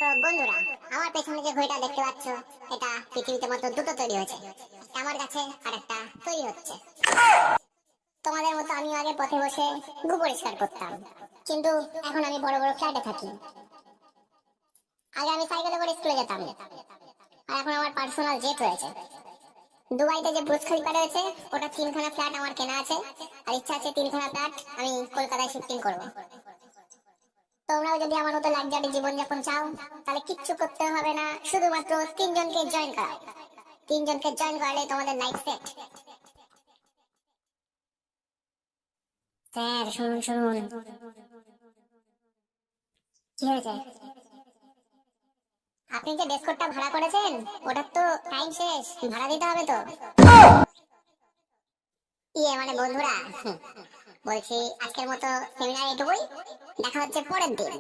তো বন্ধুরা, আমার পেছনে যে ঘড়িটা দেখতে পাচ্ছ, এটা পৃথিবীতে মাত্র দুটো তৈরি হয়েছে। আমার কাছে আর একটা তৈরি হচ্ছে। তোমাদের মতো আমি আগে পথে বসে গু পরিষ্কার করতাম, কিন্তু এখন আমি বড় বড় ফ্ল্যাটে থাকি। আগে আমি সাইকেলে করে স্কুলে যেতাম, আর এখন আমার পার্সোনাল জেট রয়েছে। দুবাইতে যে বুর্জ খলিফা রয়েছে, ওটা 3খানা ফ্ল্যাট আমার কেনা আছে, আর ইচ্ছা আছে 3খানা ফ্ল্যাট আমি কলকাতায় শিফটিং করবো। তোমরাও যদি আমার মতো লাক্সারি জীবনযাপন চাও, তাহলে কিচ্ছু করতে হবে না, শুধুমাত্র 3জনকে জয়েন করাও। 3জনকে জয়েন করলে তোমাদের লাইফ সেট। স্যার শুনুন শুনুন, কি হয়েছে? আপনি যে ডেস্কটপটা ভাড়া করেছেন, ওটার তো টাইম শেষ, ভাড়া দিতে হবে তো। মানে বন্ধুরা, বলছি আজকের মতো সেমিনার এটুকুই, দেখা হচ্ছে পরের দিন।